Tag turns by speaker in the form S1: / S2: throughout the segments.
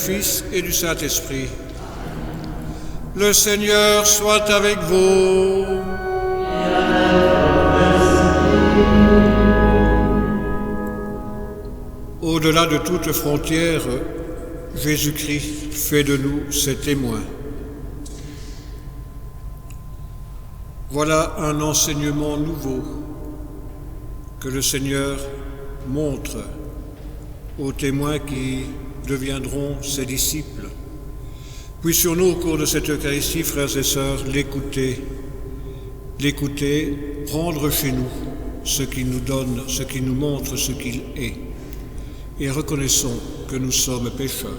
S1: Fils et du Saint-Esprit. Le Seigneur soit avec vous. Au-delà de toute frontière, Jésus-Christ fait de nous ses témoins. Voilà un enseignement nouveau que le Seigneur montre aux témoins qui deviendront ses disciples. Puissions-nous, au cours de cette Eucharistie, frères et sœurs, l'écouter, prendre chez nous ce qu'il nous donne, ce qu'il nous montre, ce qu'il est, et reconnaissons que nous sommes pécheurs.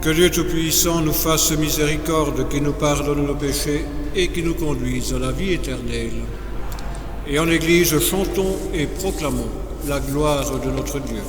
S1: Que Dieu Tout-Puissant nous fasse miséricorde, qui nous pardonne nos péchés et qui nous conduise à la vie éternelle. Et en Église, chantons et proclamons la gloire de notre Dieu.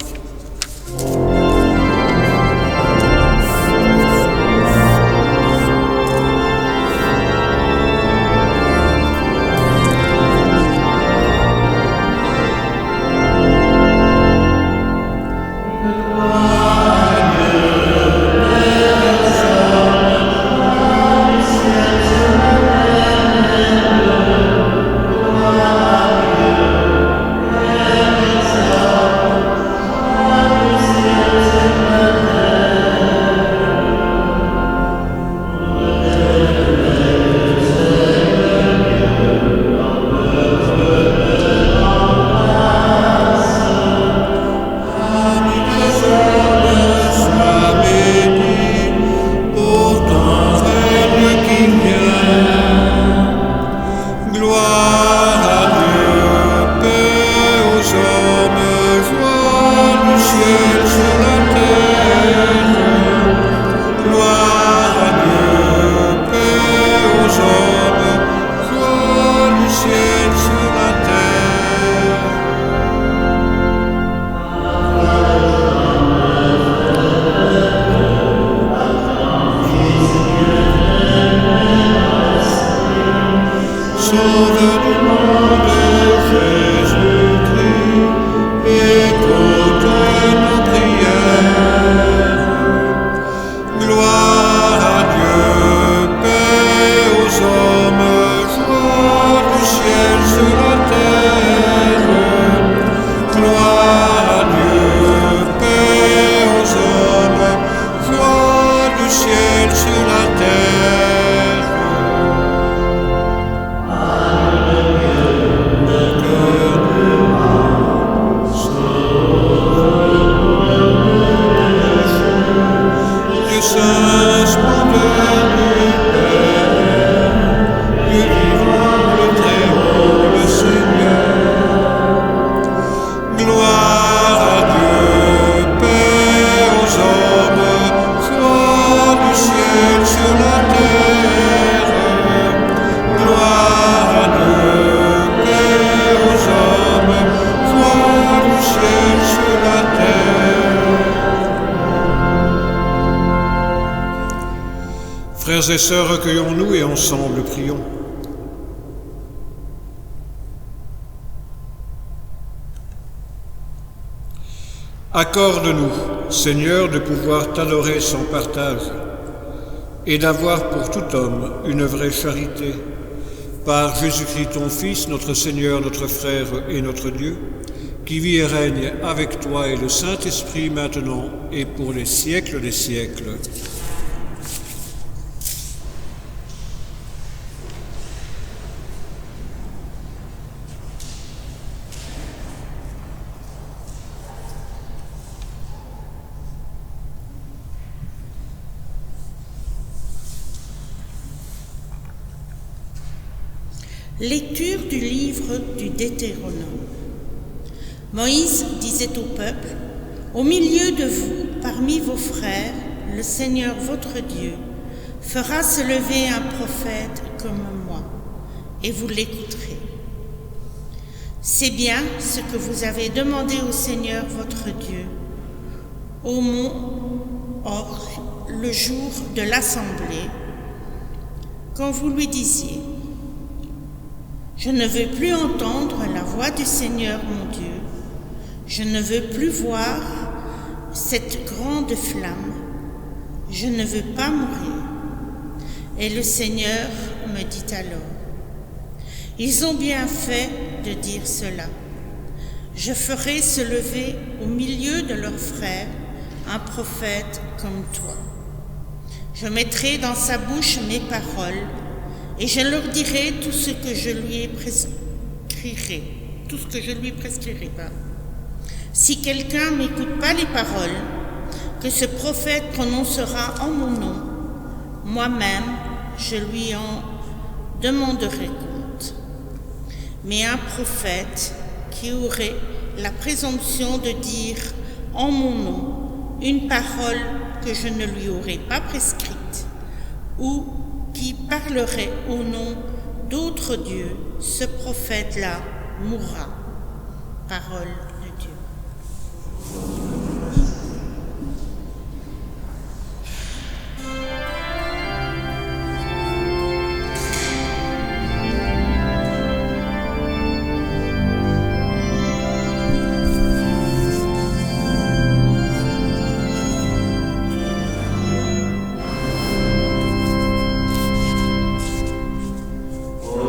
S1: Frères et sœurs, recueillons-nous et ensemble prions. Accorde-nous, Seigneur, de pouvoir t'adorer sans partage et d'avoir pour tout homme une vraie charité, Par Jésus-Christ ton Fils, notre Seigneur, notre frère et notre Dieu, qui vit et règne avec toi et le Saint-Esprit maintenant et pour les siècles des siècles.
S2: Lecture du livre du Deutéronome. Moïse disait au peuple, « Au milieu de vous, parmi vos frères, le Seigneur votre Dieu fera se lever un prophète comme moi, et vous l'écouterez. C'est bien ce que vous avez demandé au Seigneur votre Dieu, au mont Hor, le jour de l'assemblée, quand vous lui disiez, je ne veux plus entendre la voix du Seigneur mon Dieu, je ne veux plus voir cette grande flamme, je ne veux pas mourir. Et le Seigneur me dit alors, ils ont bien fait de dire cela. Je ferai se lever au milieu de leurs frères un prophète comme toi. Je mettrai dans sa bouche mes paroles, et je leur dirai tout ce que je lui prescrirai. Si quelqu'un n'écoute pas les paroles que ce prophète prononcera en mon nom, moi-même, je lui en demanderai compte. Mais un prophète qui aurait la présomption de dire en mon nom une parole que je ne lui aurais pas prescrite, ou qui parlerait au nom d'autres dieux, ce prophète-là mourra. Parole de Dieu.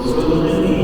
S3: Aujourd'hui,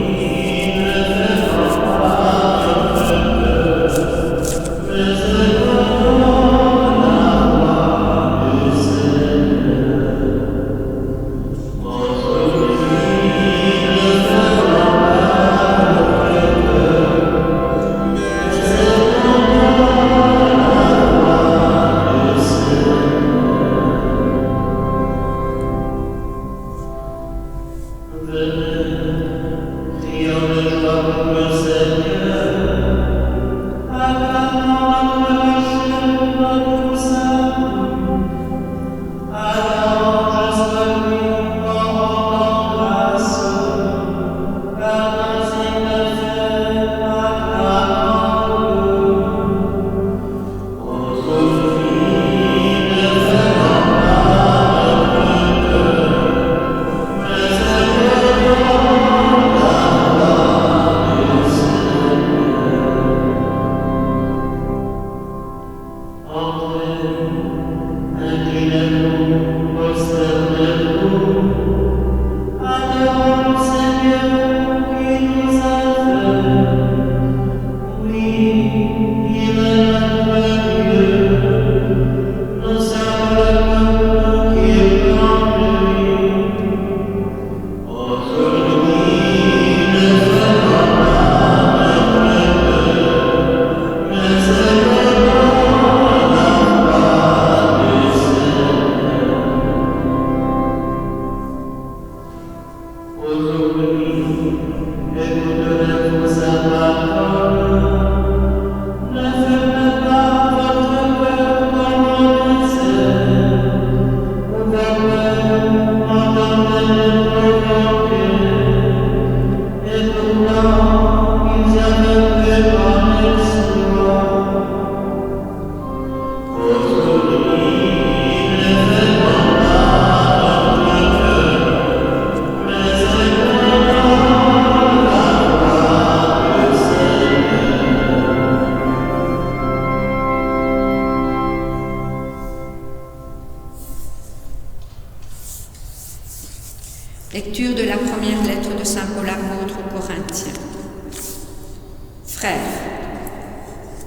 S3: Frères,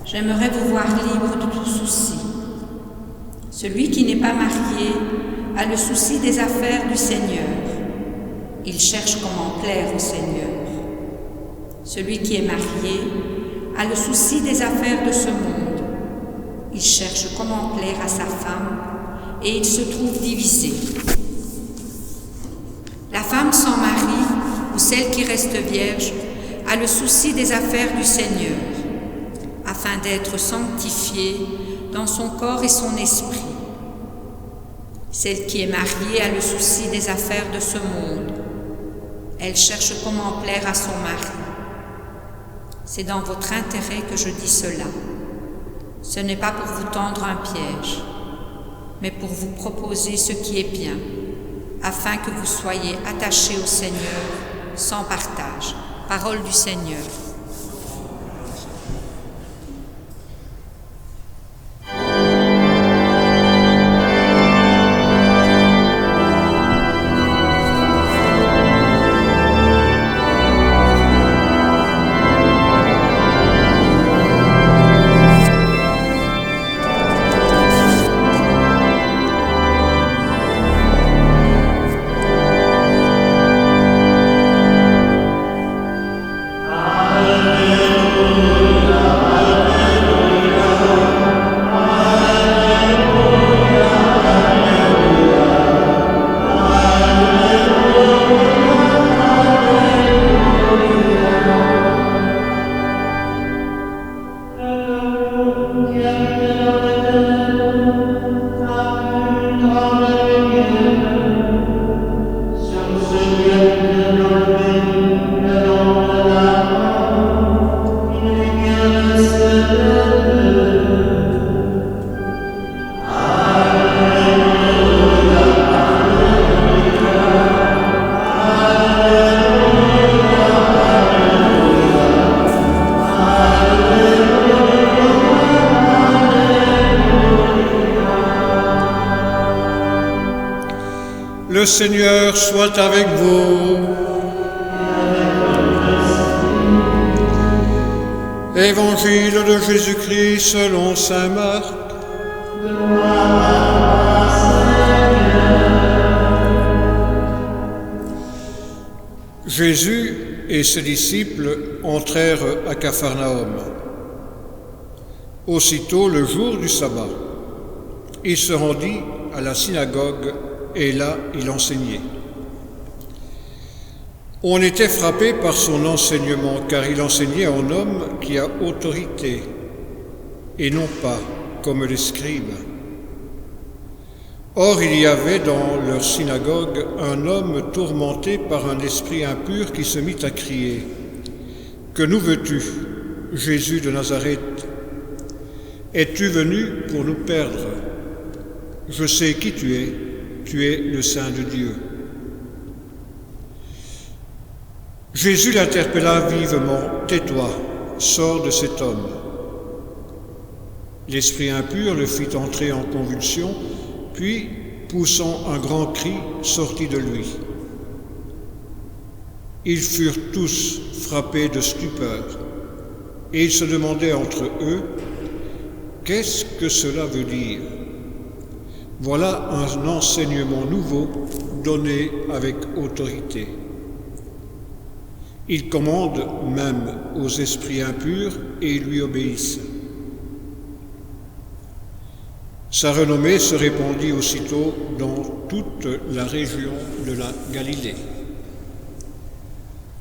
S3: j'aimerais vous voir libre de tout souci. Celui qui n'est pas marié a le souci des affaires du Seigneur. Il cherche comment plaire au Seigneur. Celui qui est marié a le souci des affaires de ce monde. Il cherche comment plaire à sa femme et il se trouve divisé. La femme sans mari ou celle qui reste vierge a le souci des affaires du Seigneur, afin d'être sanctifiée dans son corps et son esprit. Celle qui est mariée a le souci des affaires de ce monde. Elle cherche comment plaire à son mari. C'est dans votre intérêt que je dis cela. Ce n'est pas pour vous tendre un piège, mais pour vous proposer ce qui est bien, afin que vous soyez attachés au Seigneur sans partage. Parole du Seigneur.
S1: Le Seigneur soit avec vous. Évangile de Jésus-Christ selon saint Marc. Jésus et ses disciples entrèrent à Capharnaüm. Aussitôt le jour du sabbat, il se rendit à la synagogue et là il enseignait. On était frappé par son enseignement, car il enseignait en homme qui a autorité, et non pas comme les scribes. Or, il y avait dans leur synagogue un homme tourmenté par un esprit impur qui se mit à crier : « Que nous veux-tu, Jésus de Nazareth ? Es-tu venu pour nous perdre ? Je sais qui tu es le Saint de Dieu. » Jésus l'interpella vivement : « Tais-toi, sors de cet homme. » L'esprit impur le fit entrer en convulsion, puis, poussant un grand cri, sortit de lui. Ils furent tous frappés de stupeur, et ils se demandaient entre eux : « Qu'est-ce que cela veut dire ? » Voilà un enseignement nouveau donné avec autorité. Il commande même aux esprits impurs et ils lui obéissent. Sa renommée se répandit aussitôt dans toute la région de la Galilée.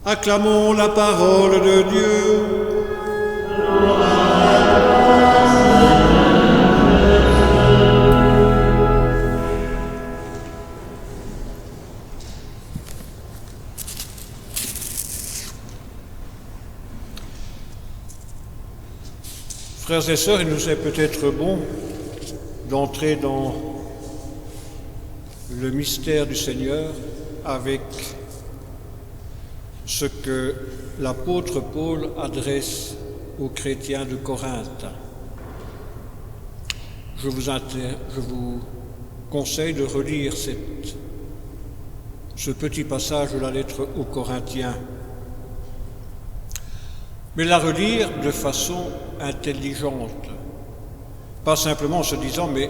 S1: Acclamons la parole de Dieu. Frères et sœurs, il nous est peut-être bon d'entrer dans le mystère du Seigneur avec ce que l'apôtre Paul adresse aux chrétiens de Corinthe. Je vous conseille de relire ce petit passage de la lettre aux Corinthiens. mais la relire de façon intelligente, pas simplement en se disant « mais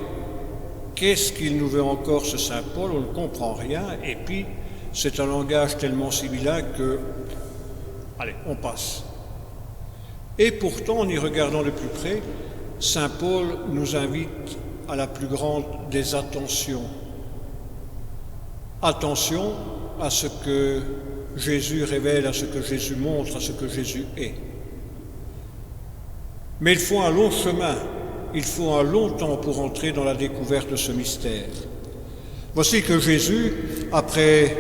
S1: qu'est-ce qu'il nous veut encore ce Saint Paul, on ne comprend rien » et puis c'est un langage tellement sibyllin que, allez, on passe. Et pourtant, en y regardant de plus près, Saint Paul nous invite à la plus grande des attentions. Attention à ce que Jésus révèle, à ce que Jésus montre, à ce que Jésus est. Mais il faut un long chemin, il faut un long temps pour entrer dans la découverte de ce mystère. Voici que Jésus, après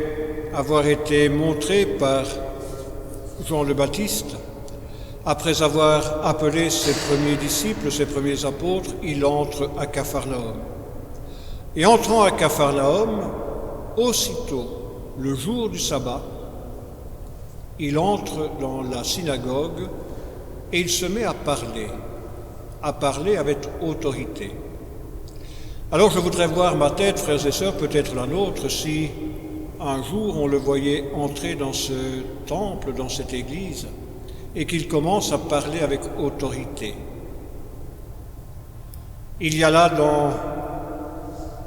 S1: avoir été montré par Jean le Baptiste, après avoir appelé ses premiers disciples, ses premiers apôtres, il entre à Capharnaüm. Et entrant à Capharnaüm, aussitôt, le jour du sabbat, il entre dans la synagogue et il se met à parler avec autorité. Alors je voudrais voir ma tête, frères et sœurs, peut-être la nôtre, si un jour on le voyait entrer dans ce temple, dans cette église, et qu'il commence à parler avec autorité. Il y a là dans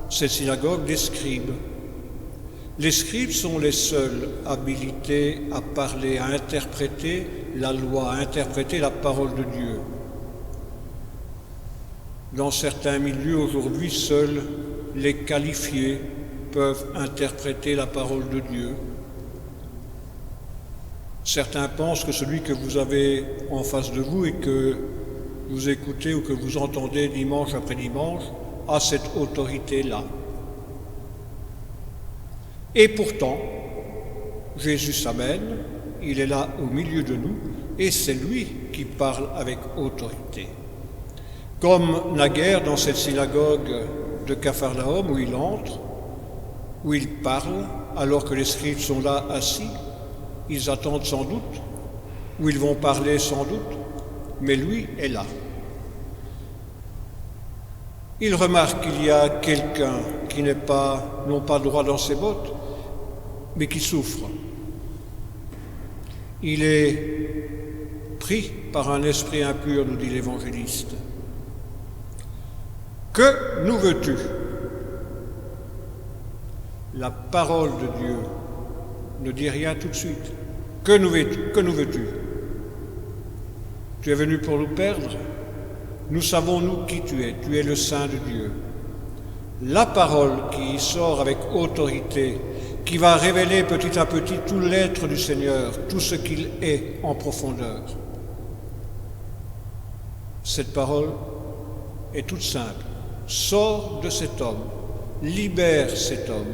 S1: cette synagogue des scribes. Les scribes sont les seuls habilités à parler, à interpréter la loi, à interpréter la parole de Dieu. Dans certains milieux aujourd'hui, seuls les qualifiés peuvent interpréter la parole de Dieu. Certains pensent que celui que vous avez en face de vous et que vous écoutez ou que vous entendez dimanche après dimanche a cette autorité-là. Et pourtant, Jésus s'amène, il est là au milieu de nous et c'est lui qui parle avec autorité. Comme naguère dans cette synagogue de Capharnaüm où il entre, où il parle, alors que les scribes sont là assis, ils attendent sans doute, ou ils vont parler sans doute, mais lui est là. Il remarque qu'il y a quelqu'un qui non pas droit dans ses bottes, mais qui souffre. Il est pris par un esprit impur, nous dit l'évangéliste. Que nous veux-tu ? La parole de Dieu ne dit rien tout de suite. Que nous veux-tu ? Tu es venu pour nous perdre ? Nous savons, nous, qui tu es le Saint de Dieu. La parole qui sort avec autorité, qui va révéler petit à petit tout l'être du Seigneur, tout ce qu'il est en profondeur. Cette parole est toute simple. Sors de cet homme, libère cet homme,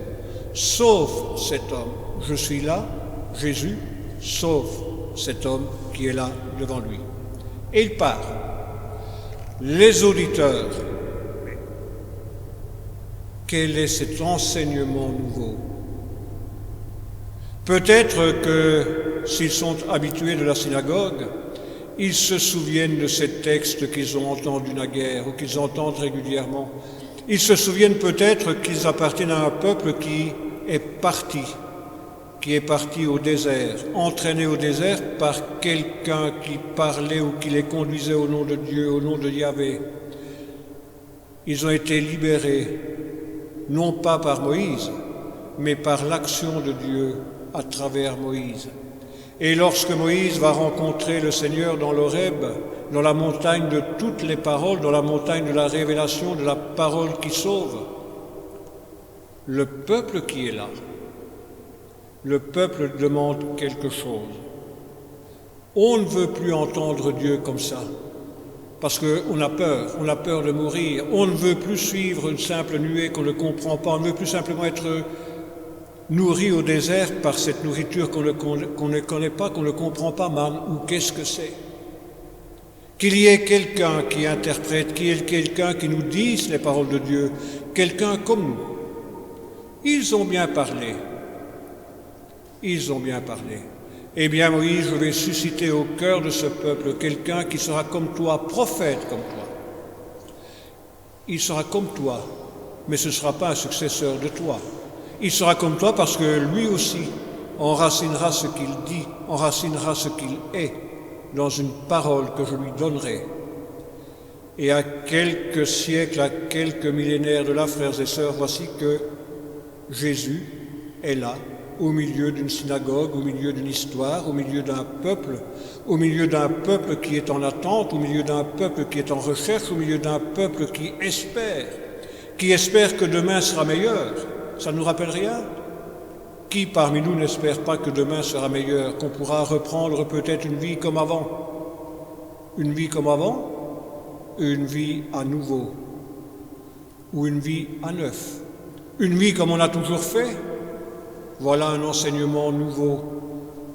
S1: sauve cet homme. Je suis là, Jésus, sauve cet homme qui est là devant lui. Et il part. Les auditeurs, quel est cet enseignement nouveau ? Peut-être que s'ils sont habitués de la synagogue, ils se souviennent de ces textes qu'ils ont entendus naguère ou qu'ils entendent régulièrement. Ils se souviennent peut-être qu'ils appartiennent à un peuple qui est parti au désert, entraîné au désert par quelqu'un qui parlait ou qui les conduisait au nom de Dieu, au nom de Yahvé. Ils ont été libérés, non pas par Moïse, mais par l'action de Dieu à travers Moïse. Et lorsque Moïse va rencontrer le Seigneur dans l'Horeb, dans la montagne de toutes les paroles, dans la montagne de la révélation, de la parole qui sauve, le peuple qui est là, le peuple demande quelque chose. On ne veut plus entendre Dieu comme ça, parce qu'on a peur de mourir. On ne veut plus suivre une simple nuée qu'on ne comprend pas, on ne veut plus simplement être nourri au désert par cette nourriture qu'on ne connaît pas, qu'on ne comprend pas, man, ou qu'est-ce que c'est ? Qu'il y ait quelqu'un qui interprète, qu'il y ait quelqu'un qui nous dise les paroles de Dieu, quelqu'un comme nous. Ils ont bien parlé. Eh bien, Moïse, je vais susciter au cœur de ce peuple quelqu'un qui sera comme toi, prophète comme toi. Il sera comme toi, mais ce ne sera pas un successeur de toi. Il sera comme toi parce que lui aussi enracinera ce qu'il dit, enracinera ce qu'il est. dans une parole que je lui donnerai. Et à quelques siècles, à quelques millénaires de là, frères et sœurs, voici que Jésus est là, au milieu d'une synagogue, au milieu d'une histoire, au milieu d'un peuple qui est en attente, au milieu d'un peuple qui est en recherche, au milieu d'un peuple qui espère que demain sera meilleur. Ça ne nous rappelle rien? Qui parmi nous n'espère pas que demain sera meilleur, qu'on pourra reprendre peut-être une vie comme avant? Une vie comme avant? Une vie à nouveau? Ou une vie à neuf? Une vie comme on a toujours fait? Voilà un enseignement nouveau.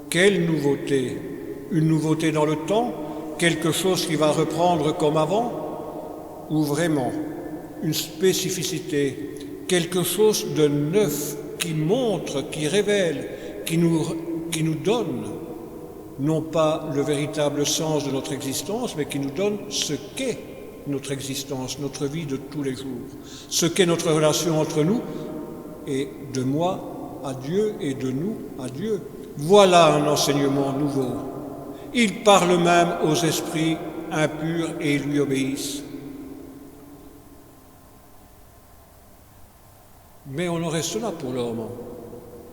S1: Quelle nouveauté? Une nouveauté dans le temps? Quelque chose qui va reprendre comme avant? Ou vraiment une spécificité? Quelque chose de neuf qui montre, qui révèle, qui nous donne, non pas le véritable sens de notre existence, mais qui nous donne ce qu'est notre existence, notre vie de tous les jours, ce qu'est notre relation entre nous et de moi à Dieu et de nous à Dieu. Voilà un enseignement nouveau. Il parle même aux esprits impurs et ils lui obéissent. Mais on en reste là pour le moment.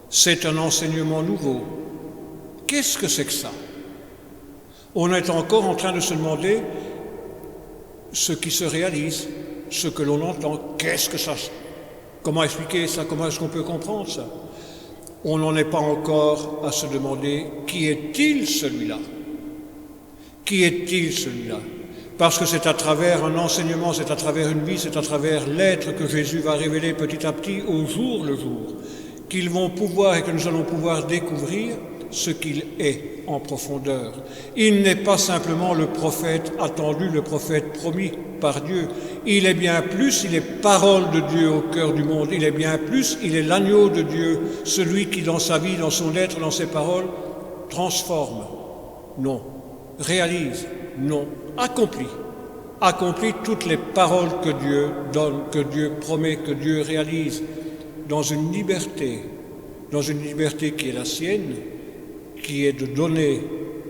S1: C'est un enseignement nouveau. Qu'est-ce que c'est que ça? On est encore en train de se demander ce qui se réalise, ce que l'on entend. Qu'est-ce que ça? Comment expliquer ça? Comment est-ce qu'on peut comprendre ça? On n'en est pas encore à se demander qui est-il celui-là? Qui est-il celui-là? Parce que c'est à travers un enseignement, c'est à travers une vie, c'est à travers l'être que Jésus va révéler petit à petit au jour le jour, qu'ils vont pouvoir et que nous allons pouvoir découvrir ce qu'il est en profondeur. Il n'est pas simplement le prophète attendu, le prophète promis par Dieu. Il est bien plus, il est parole de Dieu au cœur du monde. Il est bien plus, il est l'agneau de Dieu, celui qui dans sa vie, dans son être, dans ses paroles, transforme. Non. Réalise. Non. Accomplit toutes les paroles que Dieu donne, que Dieu promet, que Dieu réalise dans une liberté qui est la sienne, qui est de donner,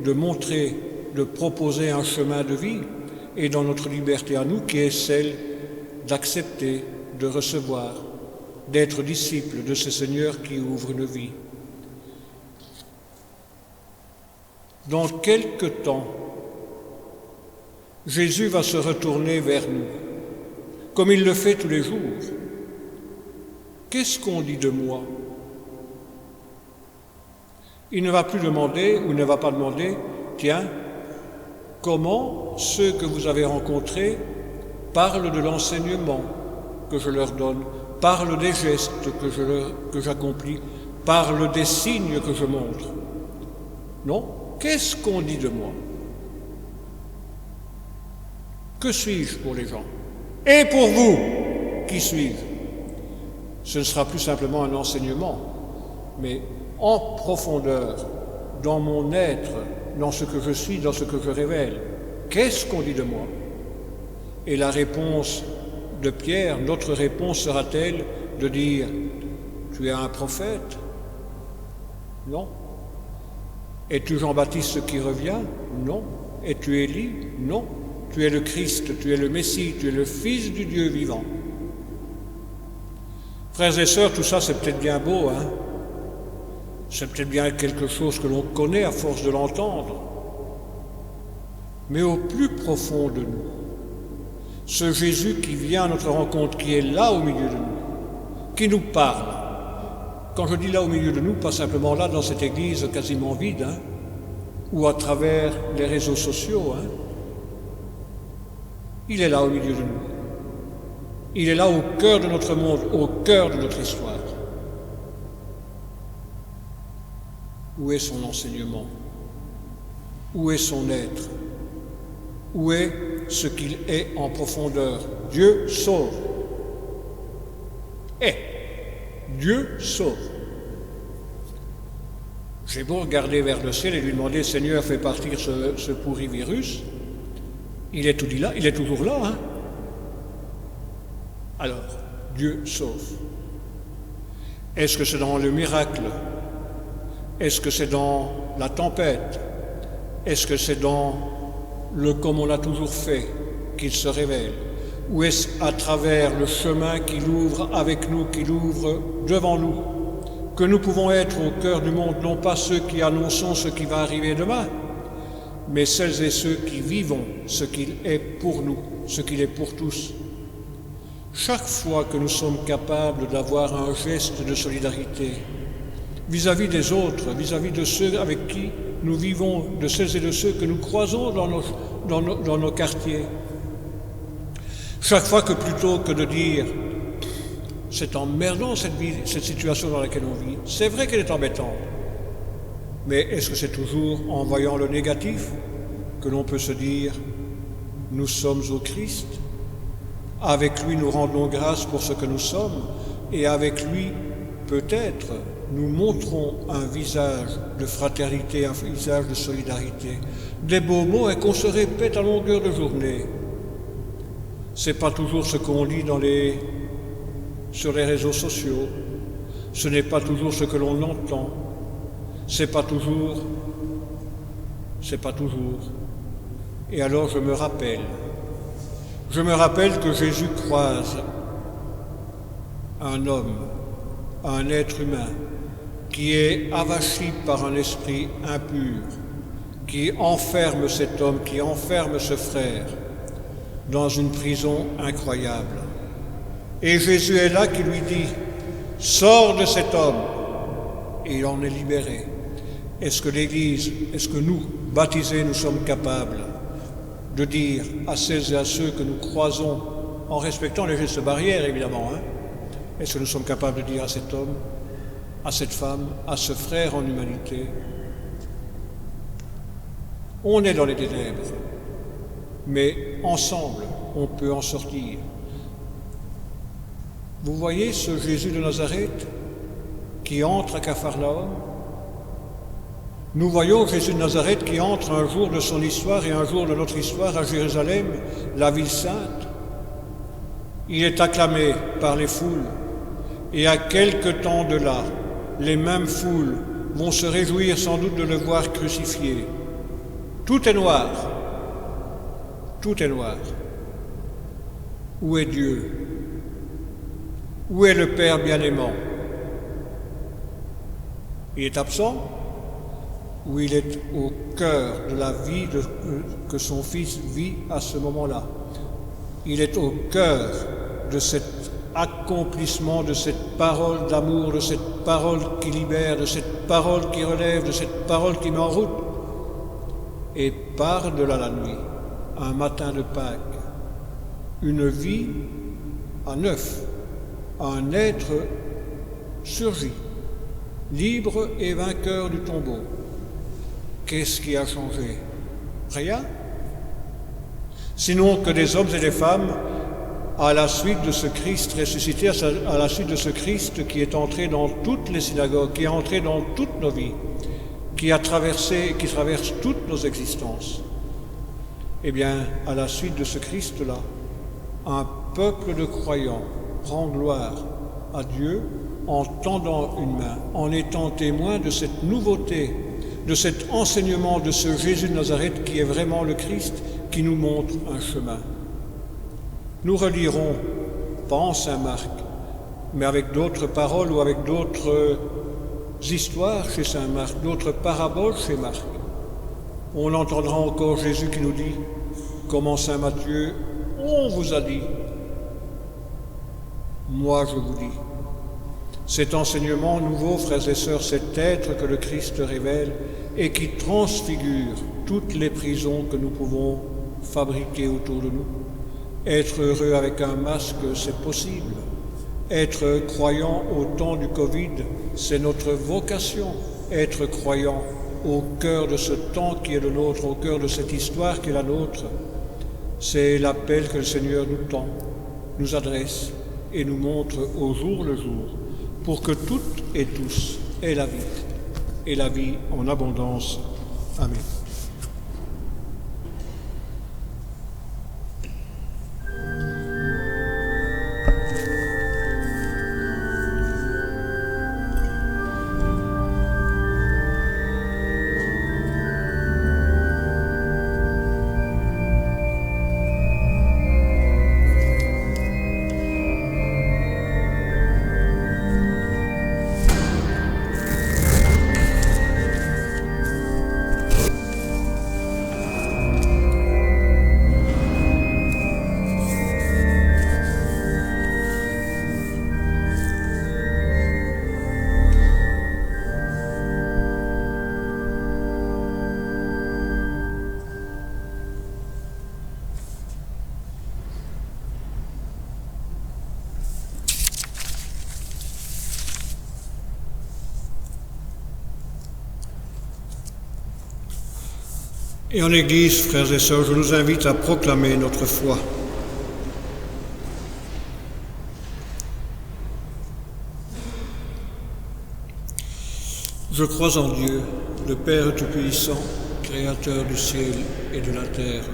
S1: de montrer, de proposer un chemin de vie, et dans notre liberté à nous, qui est celle d'accepter, de recevoir, d'être disciple de ce Seigneur qui ouvre une vie. Dans quelque temps, Jésus va se retourner vers nous, comme il le fait tous les jours. Qu'est-ce qu'on dit de moi? Il ne va plus demander, ou ne va pas demander, tiens, comment ceux que vous avez rencontrés parlent de l'enseignement que je leur donne, parlent des gestes que j'accomplis, parlent des signes que je montre. Non, qu'est-ce qu'on dit de moi? Que suis-je pour les gens? Et pour vous, qui suis-je? Ce ne sera plus simplement un enseignement, mais en profondeur, dans mon être, dans ce que je suis, dans ce que je révèle. Qu'est-ce qu'on dit de moi? Et la réponse de Pierre, notre réponse sera-t-elle de dire « Tu es un prophète ?» Non. Es-tu Jean-Baptiste qui revient? Non. Es-tu Élie? Non. Tu es le Christ, tu es le Messie, tu es le Fils du Dieu vivant. Frères et sœurs, tout ça c'est peut-être bien beau, hein? C'est peut-être bien quelque chose que l'on connaît à force de l'entendre. Mais au plus profond de nous, ce Jésus qui vient à notre rencontre, qui est là au milieu de nous, qui nous parle. Quand je dis là au milieu de nous, pas simplement là dans cette église quasiment vide, hein, ou à travers les réseaux sociaux, hein. Il est là au milieu de nous. Il est là au cœur de notre monde, au cœur de notre histoire. Où est son enseignement? Où est son être? Où est ce qu'il est en profondeur? Dieu sauve. Dieu sauve. J'ai beau regarder vers le ciel et lui demander, Seigneur, fais partir ce pourri virus. Il est toujours là, hein? Alors, Dieu sauve. Est-ce que c'est dans le miracle? Est-ce que c'est dans la tempête? Est-ce que c'est dans le comme on l'a toujours fait qu'il se révèle? Ou est-ce à travers le chemin qu'il ouvre avec nous, qu'il ouvre devant nous, que nous pouvons être au cœur du monde, non pas ceux qui annonçons ce qui va arriver demain, mais celles et ceux qui vivons ce qu'il est pour nous, ce qu'il est pour tous. Chaque fois que nous sommes capables d'avoir un geste de solidarité vis-à-vis des autres, vis-à-vis de ceux avec qui nous vivons, de celles et de ceux que nous croisons dans nos quartiers, chaque fois que plutôt que de dire « c'est emmerdant cette situation dans laquelle on vit », c'est vrai qu'elle est embêtante, mais est-ce que c'est toujours en voyant le négatif que l'on peut se dire « nous sommes au Christ », avec lui nous rendons grâce pour ce que nous sommes, et avec lui peut-être nous montrons un visage de fraternité, un visage de solidarité, des beaux mots et qu'on se répète à longueur de journée. Ce n'est pas toujours ce qu'on lit sur les réseaux sociaux, ce n'est pas toujours ce que l'on entend, c'est pas toujours. Et alors je me rappelle que Jésus croise un homme, un être humain, qui est avachi par un esprit impur, qui enferme cet homme, qui enferme ce frère dans une prison incroyable. Et Jésus est là qui lui dit « Sors de cet homme !» et il en est libéré. Est-ce que l'Église, est-ce que nous, baptisés, nous sommes capables de dire à celles et à ceux que nous croisons, en respectant les gestes barrières évidemment, est-ce que nous sommes capables de dire à cet homme, à cette femme, à ce frère en humanité, on est dans les ténèbres, mais ensemble, on peut en sortir. Vous voyez ce Jésus de Nazareth qui entre à Capharnaüm? Nous voyons Jésus de Nazareth qui entre un jour de son histoire et un jour de notre histoire à Jérusalem, la ville sainte. Il est acclamé par les foules et à quelque temps de là, les mêmes foules vont se réjouir sans doute de le voir crucifié. Tout est noir. Tout est noir. Où est Dieu? Où est le Père bien-aimant? Il est absent ou il est au cœur de la vie que son Fils vit à ce moment-là? Il est au cœur de cet accomplissement, de cette parole d'amour, de cette parole qui libère, de cette parole qui relève, de cette parole qui met en route. Et par-delà la nuit, un matin de Pâques, une vie à neuf, un être surgit, libre et vainqueur du tombeau. Qu'est-ce qui a changé? Rien. Sinon que des hommes et des femmes, à la suite de ce Christ ressuscité, à la suite de ce Christ qui est entré dans toutes les synagogues, qui est entré dans toutes nos vies, qui traverse toutes nos existences, eh bien, à la suite de ce Christ-là, un peuple de croyants rend gloire à Dieu en tendant une main, en étant témoin de cette nouveauté, de cet enseignement de ce Jésus de Nazareth qui est vraiment le Christ, qui nous montre un chemin. Nous relirons, pas en Saint Marc, mais avec d'autres paroles ou avec d'autres histoires chez Saint Marc, d'autres paraboles chez Marc. On entendra encore Jésus qui nous dit, comme en Saint Matthieu, on vous a dit, moi je vous dis. Cet enseignement nouveau, frères et sœurs, cet être que le Christ révèle et qui transfigure toutes les prisons que nous pouvons fabriquer autour de nous. Être heureux avec un masque, c'est possible. Être croyant au temps du Covid, c'est notre vocation. Être croyant au cœur de ce temps qui est le nôtre, au cœur de cette histoire qui est la nôtre, c'est l'appel que le Seigneur nous tend, nous adresse et nous montre au jour le jour, pour que toutes et tous aient la vie, et la vie en abondance. Amen. Et en Église, frères et sœurs, je nous invite à proclamer notre foi. Je crois en Dieu, le Père Tout-Puissant, Créateur du ciel et de la terre,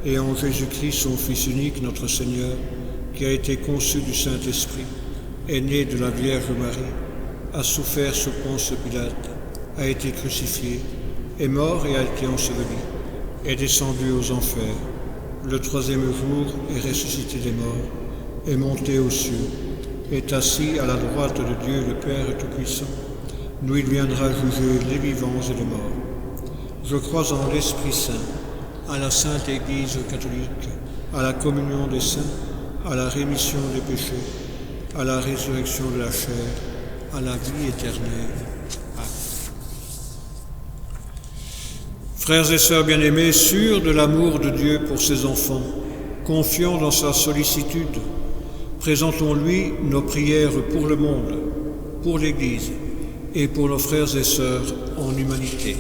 S1: et en Jésus-Christ, son Fils unique, notre Seigneur, qui a été conçu du Saint-Esprit, est né de la Vierge Marie, a souffert sous Ponce Pilate, a été crucifié, est mort et a été enseveli, est descendu aux enfers, le troisième jour est ressuscité des morts, est monté aux cieux, est assis à la droite de Dieu le Père Tout-Puissant, d'où il viendra juger les vivants et les morts. Je crois en l'Esprit Saint, à la Sainte Église catholique, à la communion des saints, à la rémission des péchés, à la résurrection de la chair, à la vie éternelle. Amen. Frères et sœurs bien-aimés, sûrs de l'amour de Dieu pour ses enfants, confiants dans sa sollicitude, présentons-lui nos prières pour le monde, pour l'Église et pour nos frères et sœurs en humanité.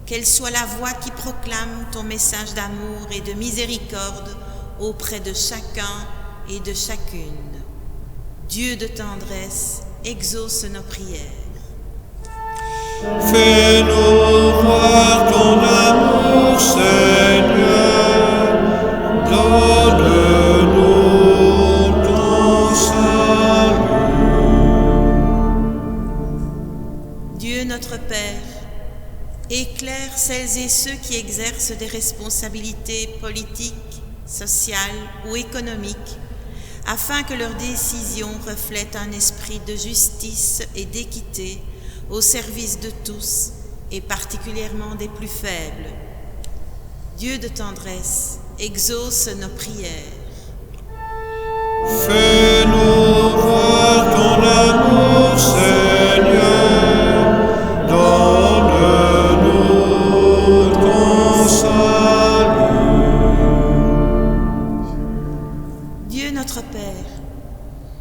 S2: Qu'elle soit la voix qui proclame ton message d'amour et de miséricorde auprès de chacun et de chacune. Dieu de tendresse, exauce nos prières.
S1: Fais-nous voir ton amour, Seigneur, donne-nous ton salut.
S2: Dieu notre Père, éclaire celles et ceux qui exercent des responsabilités politiques, sociales ou économiques, afin que leurs décisions reflètent un esprit de justice et d'équité au service de tous et particulièrement des plus faibles. Dieu de tendresse, exauce nos prières.
S1: Fais-nous voir ton amour, Seigneur, donne-nous ton salut.
S2: Dieu notre Père,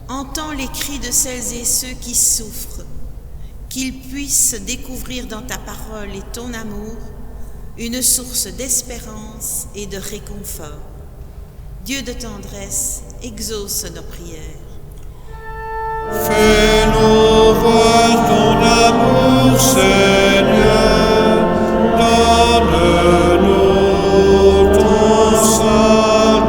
S2: entends les cris de celles et ceux qui souffrent, qu'ils puissent découvrir dans ta parole et ton amour une source d'espérance et de réconfort. Dieu de tendresse, exauce nos prières.
S1: Fais-nous voir ton amour, Seigneur, donne-nous ton salut.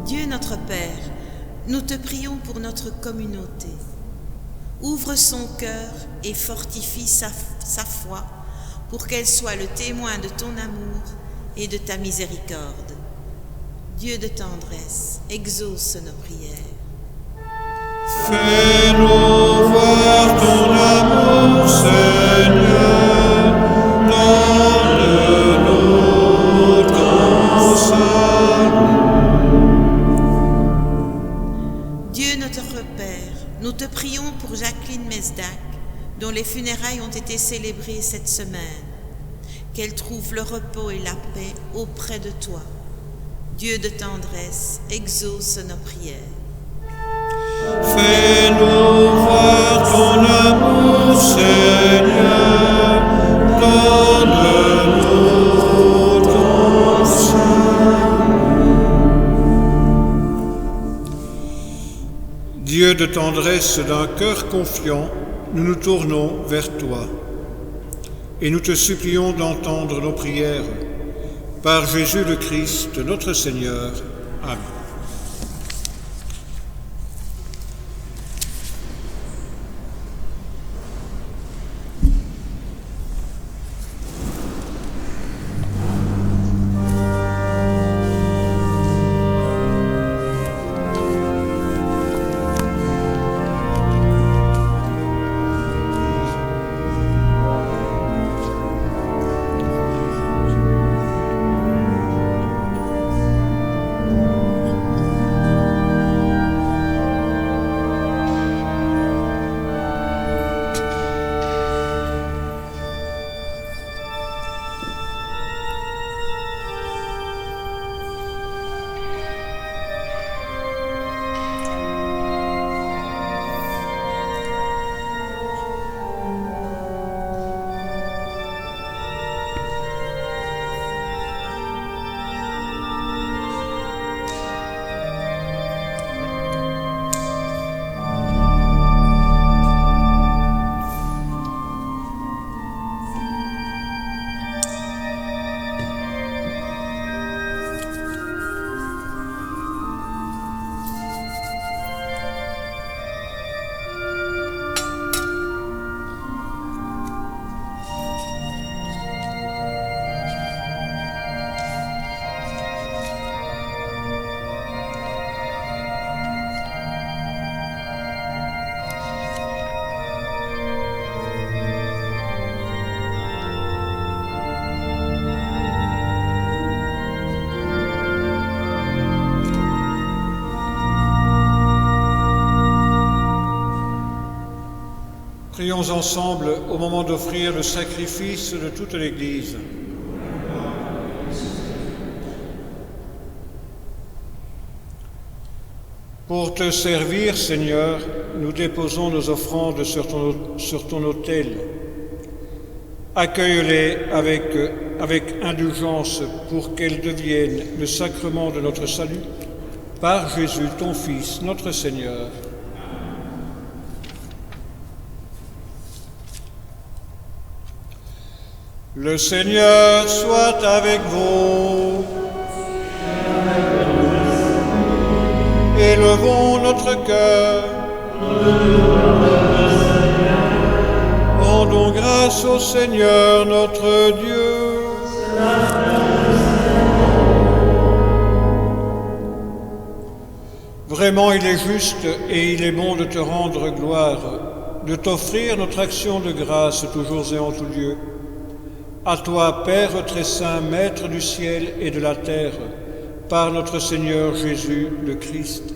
S2: Dieu notre Père, nous te prions pour notre communauté. Ouvre son cœur et fortifie sa foi pour qu'elle soit le témoin de ton amour et de ta miséricorde. Dieu de tendresse, exauce nos prières.
S1: Fais-nous voir ton amour, Seigneur, donne-nous ton salut.
S2: Dieu notre Père, nous te prions pour Jacqueline Mesdac, dont les funérailles ont été célébrées cette semaine. Qu'elle trouve le repos et la paix auprès de toi. Dieu de tendresse, exauce nos prières.
S1: Fais-nous voir ton amour, Seigneur, donne-nous ton salut. Dieu de tendresse, d'un cœur confiant, nous nous tournons vers toi et nous te supplions d'entendre nos prières. Par Jésus le Christ, notre Seigneur. Amen. Prions ensemble au moment d'offrir le sacrifice de toute l'Église. Pour te servir, Seigneur, nous déposons nos offrandes sur ton autel. Accueille-les avec indulgence pour qu'elles deviennent le sacrement de notre salut, par Jésus, ton Fils, notre Seigneur. Le Seigneur soit avec vous. Élevons notre cœur. Rendons grâce au Seigneur notre Dieu. Vraiment, il est juste et il est bon de te rendre gloire, de t'offrir notre action de grâce toujours et en tout lieu. À toi, Père très saint, Maître du ciel et de la terre, par notre Seigneur Jésus le Christ.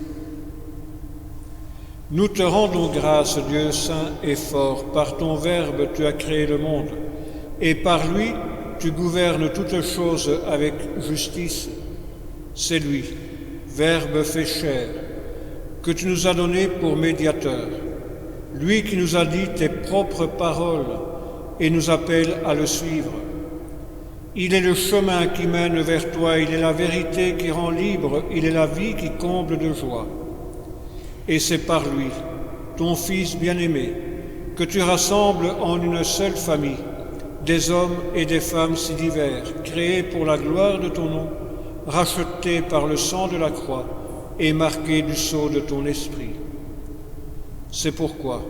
S1: Nous te rendons grâce, Dieu saint et fort, par ton Verbe tu as créé le monde, et par lui tu gouvernes toutes choses avec justice. C'est lui, Verbe fait chair, que tu nous as donné pour médiateur, lui qui nous a dit tes propres paroles et nous appelle à le suivre. Il est le chemin qui mène vers toi, il est la vérité qui rend libre, il est la vie qui comble de joie. Et c'est par lui, ton Fils bien-aimé, que tu rassembles en une seule famille des hommes et des femmes si divers, créés pour la gloire de ton nom, rachetés par le sang de la croix et marqués du sceau de ton esprit. C'est pourquoi,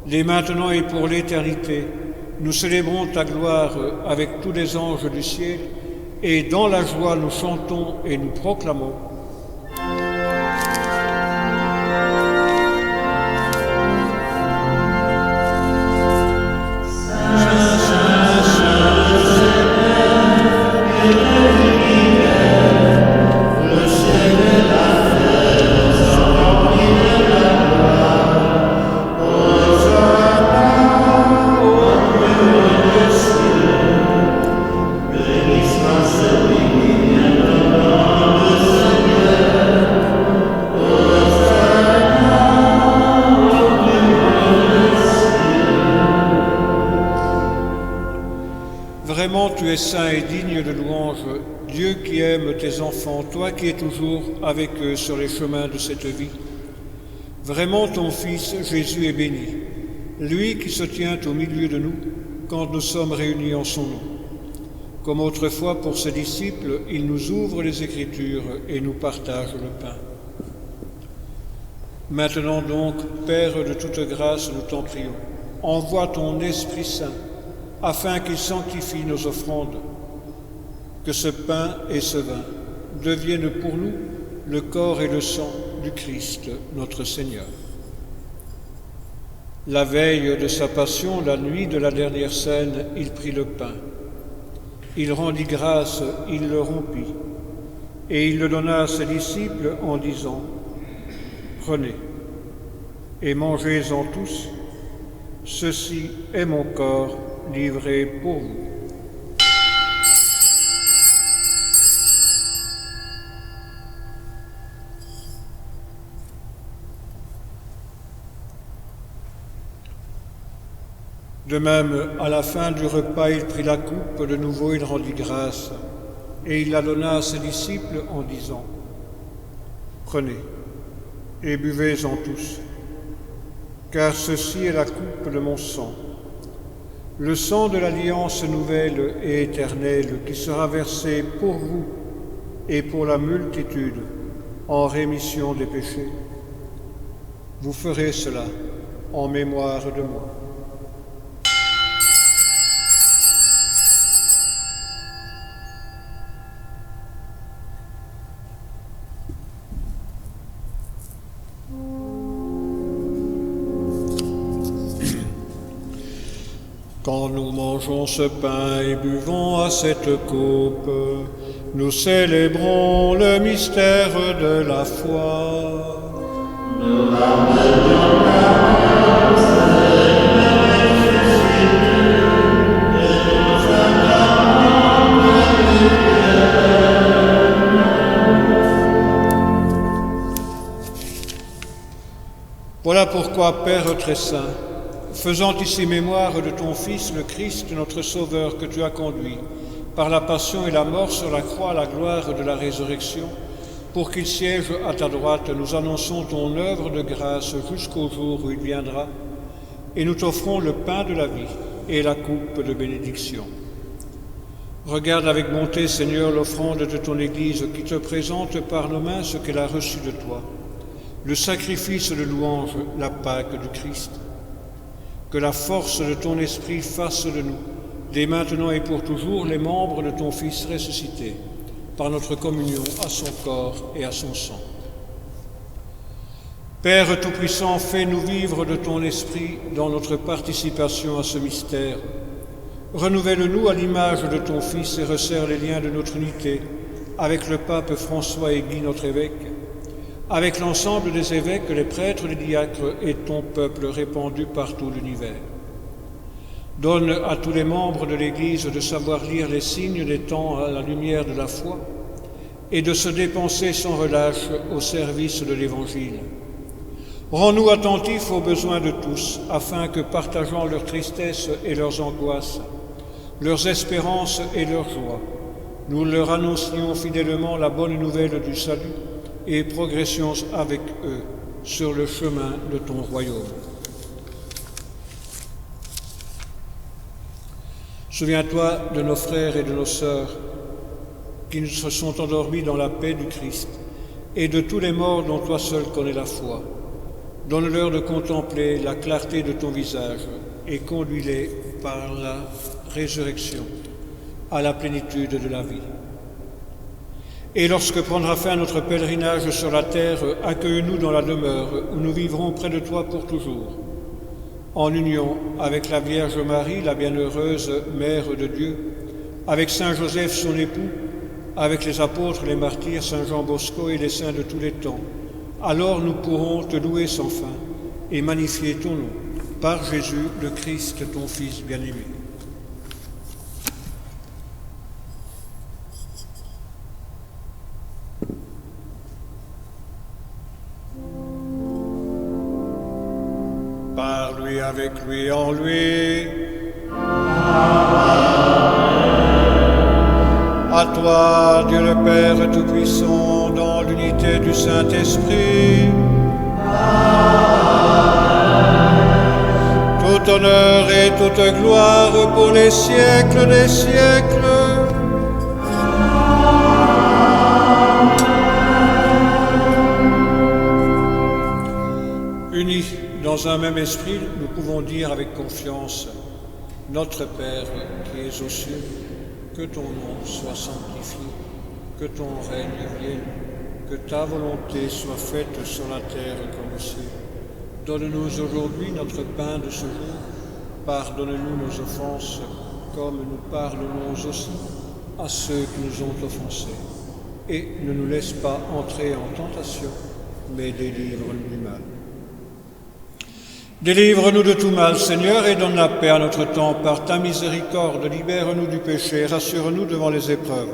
S1: dès maintenant et pour l'éternité, nous célébrons ta gloire avec tous les anges du ciel, et dans la joie nous chantons et nous proclamons. Vraiment, tu es saint et digne de louange, Dieu qui aime tes enfants, toi qui es toujours avec eux sur les chemins de cette vie. Vraiment, ton Fils Jésus est béni, lui qui se tient au milieu de nous quand nous sommes réunis en son nom. Comme autrefois pour ses disciples, il nous ouvre les Écritures et nous partage le pain. Maintenant donc, Père de toute grâce, nous t'en prions, envoie ton Esprit Saint, afin qu'il sanctifie nos offrandes, que ce pain et ce vin deviennent pour nous le corps et le sang du Christ, notre Seigneur. La veille de sa passion, la nuit de la dernière scène, il prit le pain. Il rendit grâce, il le rompit, et il le donna à ses disciples en disant : « Prenez et mangez-en tous, ceci est mon corps livré pour vous. » De même, à la fin du repas, il prit la coupe, de nouveau il rendit grâce, et il la donna à ses disciples en disant : « Prenez et buvez-en tous, car ceci est la coupe de mon sang, le sang de l'alliance nouvelle et éternelle qui sera versé pour vous et pour la multitude en rémission des péchés. Vous ferez cela en mémoire de moi. » Quand nous mangeons ce pain et buvons à cette coupe, nous célébrons le mystère de la foi. Nous Voilà pourquoi, Père très saint, faisant ici mémoire de ton Fils, le Christ, notre Sauveur, que tu as conduit, par la passion et la mort sur la croix à la gloire de la résurrection, pour qu'il siège à ta droite, nous annonçons ton œuvre de grâce jusqu'au jour où il viendra, et nous t'offrons le pain de la vie et la coupe de bénédiction. Regarde avec bonté, Seigneur, l'offrande de ton Église qui te présente par nos mains ce qu'elle a reçu de toi, le sacrifice de louange, la Pâque du Christ. Que la force de ton esprit fasse de nous, dès maintenant et pour toujours, les membres de ton Fils ressuscité, par notre communion à son corps et à son sang. Père Tout-Puissant, fais-nous vivre de ton esprit dans notre participation à ce mystère. Renouvelle-nous à l'image de ton Fils et resserre les liens de notre unité avec le pape François et Guy, notre évêque, avec l'ensemble des évêques, les prêtres, les diacres et ton peuple répandu par tout l'univers. Donne à tous les membres de l'Église de savoir lire les signes des temps à la lumière de la foi et de se dépenser sans relâche au service de l'Évangile. Rends-nous attentifs aux besoins de tous, afin que, partageant leurs tristesses et leurs angoisses, leurs espérances et leurs joies, nous leur annoncions fidèlement la bonne nouvelle du salut et progressions avec eux sur le chemin de ton royaume. Souviens-toi de nos frères et de nos sœurs qui se sont endormis dans la paix du Christ et de tous les morts dont toi seul connais la foi. Donne-leur de contempler la clarté de ton visage et conduis-les par la résurrection à la plénitude de la vie. Et lorsque prendra fin notre pèlerinage sur la terre, accueille-nous dans la demeure où nous vivrons près de toi pour toujours, en union avec la Vierge Marie, la bienheureuse Mère de Dieu, avec Saint Joseph, son époux, avec les apôtres, les martyrs, Saint Jean Bosco et les saints de tous les temps. Alors nous pourrons te louer sans fin et magnifier ton nom, par Jésus, le Christ, ton Fils bien-aimé. Par lui, avec lui, en lui. À toi, Dieu le Père Tout-Puissant, dans l'unité du Saint-Esprit. Tout honneur et toute gloire pour les siècles des siècles. Unis dans un même esprit, nous pouvons dire avec confiance: Notre Père qui es aux cieux, que ton nom soit sanctifié, que ton règne vienne, que ta volonté soit faite sur la terre comme au ciel. Donne-nous aujourd'hui notre pain de ce jour. Pardonne-nous nos offenses, comme nous pardonnons aussi à ceux qui nous ont offensés. Et ne nous laisse pas entrer en tentation, mais délivre-nous du mal. Délivre-nous de tout mal, Seigneur, et donne la paix à notre temps. Par ta miséricorde, libère-nous du péché, rassure-nous devant les épreuves.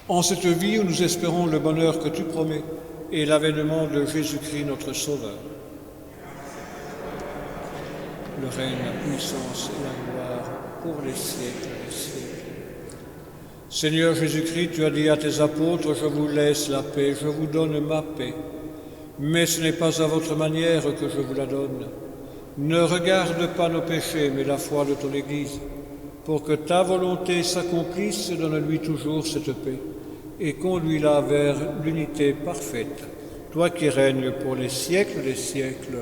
S1: En cette vie où nous espérons le bonheur que tu promets et l'avènement de Jésus-Christ, notre Sauveur. Le règne, la puissance et la gloire pour les siècles des siècles. Seigneur Jésus-Christ, tu as dit à tes apôtres: je vous laisse la paix, je vous donne ma paix. Mais ce n'est pas à votre manière que je vous la donne. Ne regarde pas nos péchés, mais la foi de ton Église. Pour que ta volonté s'accomplisse, donne-lui toujours cette paix et conduis-la vers l'unité parfaite, toi qui règnes pour les siècles des siècles.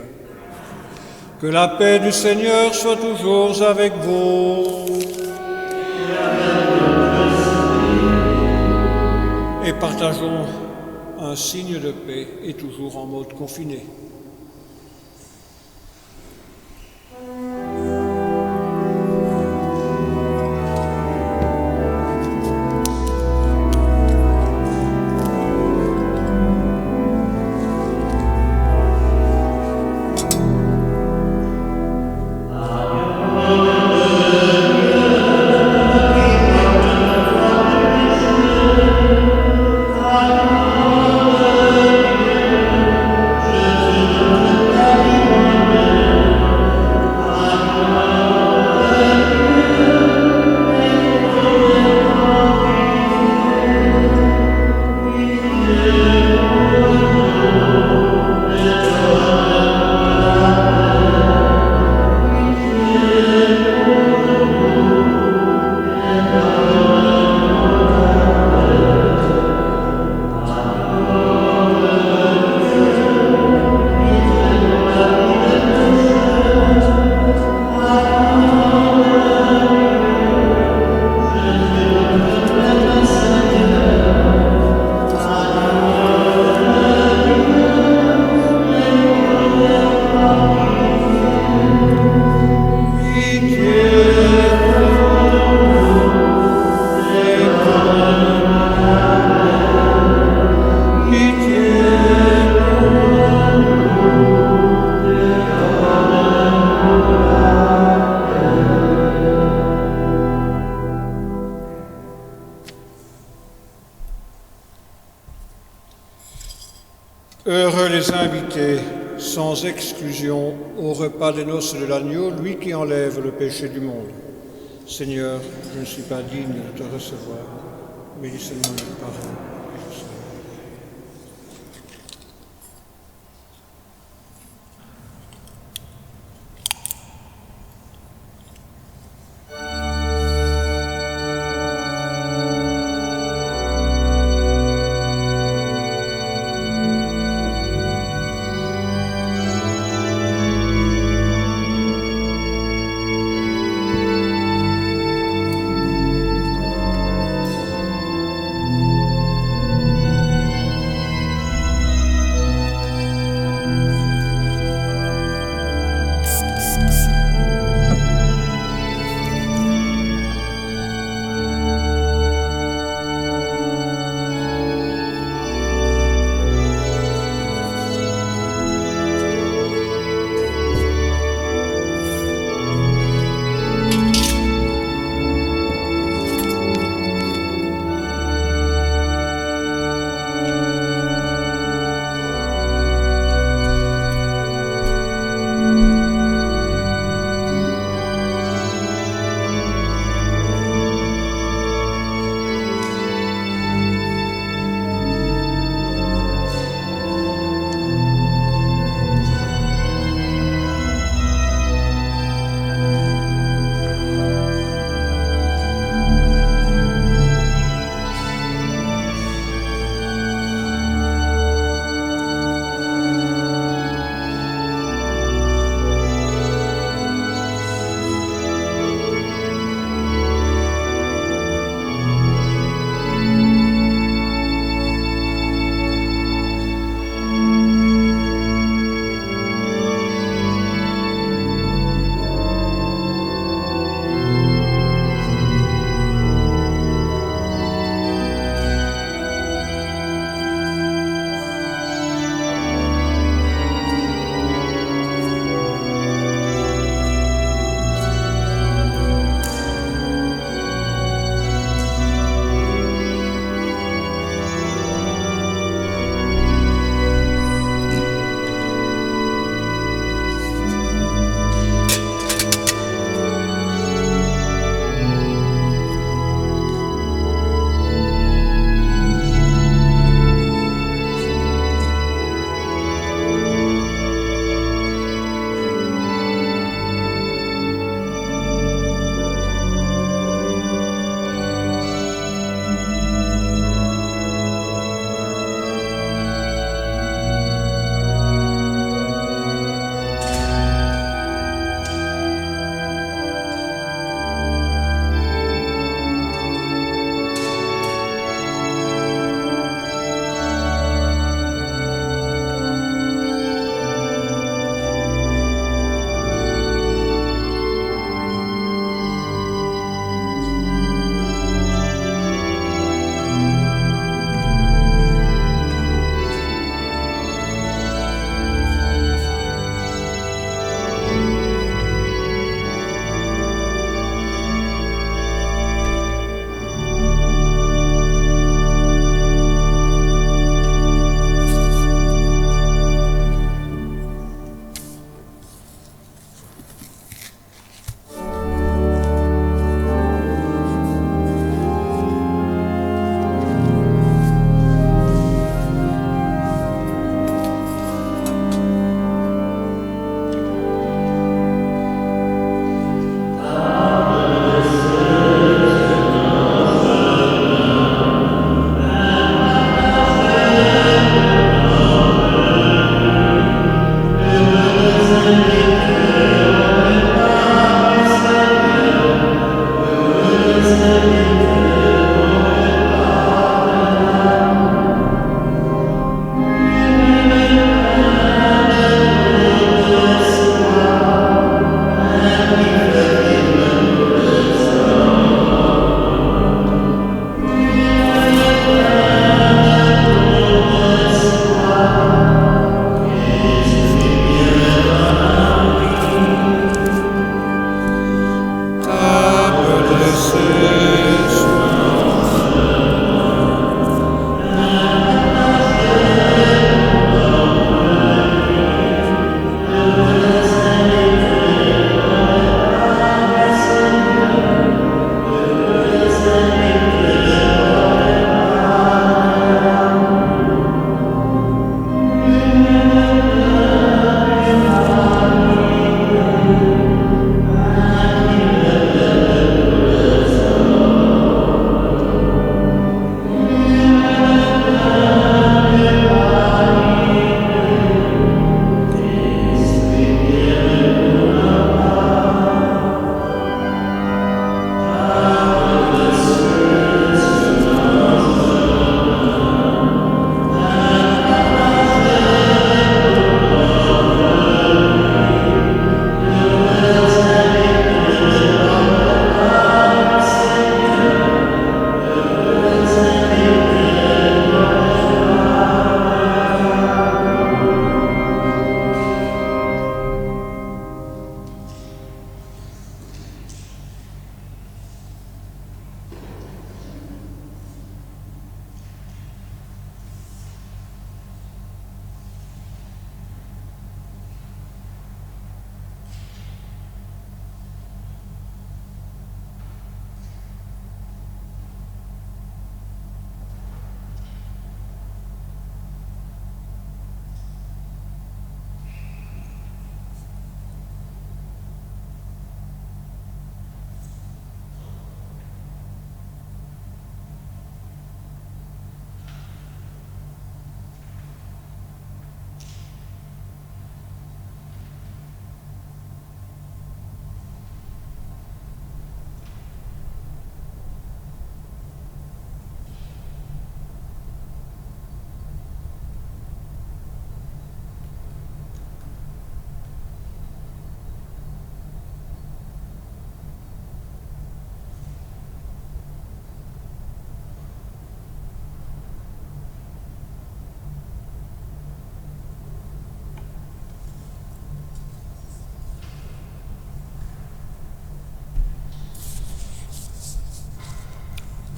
S1: Que la paix du Seigneur soit toujours avec vous. Et partageons un signe de paix et toujours en mode confiné.
S4: Jésus
S1: Heureux les invités, sans exclusion, au repas des noces de l'agneau, lui qui enlève le péché du monde. Seigneur, je ne suis pas digne de te recevoir, mais dis seulement une parole et je serai.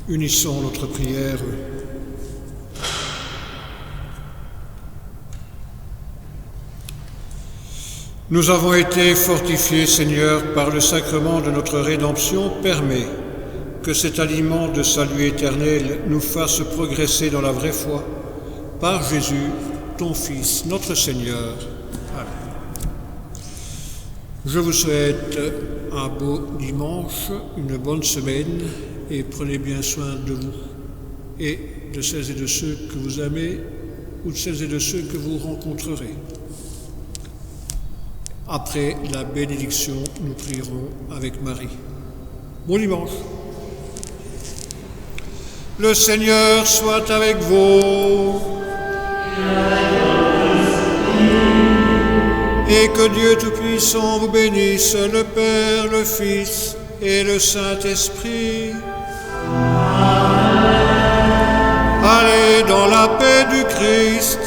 S1: Unissons notre prière. Nous avons été fortifiés, Seigneur, par le sacrement de notre rédemption. Permets que cet aliment de salut éternel nous fasse progresser dans la vraie foi. Par Jésus, ton Fils, notre Seigneur. Amen. Je vous souhaite un beau dimanche, une bonne semaine, et prenez bien soin de vous et de celles et de ceux que vous aimez ou de celles et de ceux que vous rencontrerez. Après la bénédiction, nous prierons avec Marie. Bon dimanche. Le Seigneur soit avec vous. Et que Dieu Tout-Puissant vous bénisse, le Père, le Fils et le Saint-Esprit. Allez dans la paix du Christ.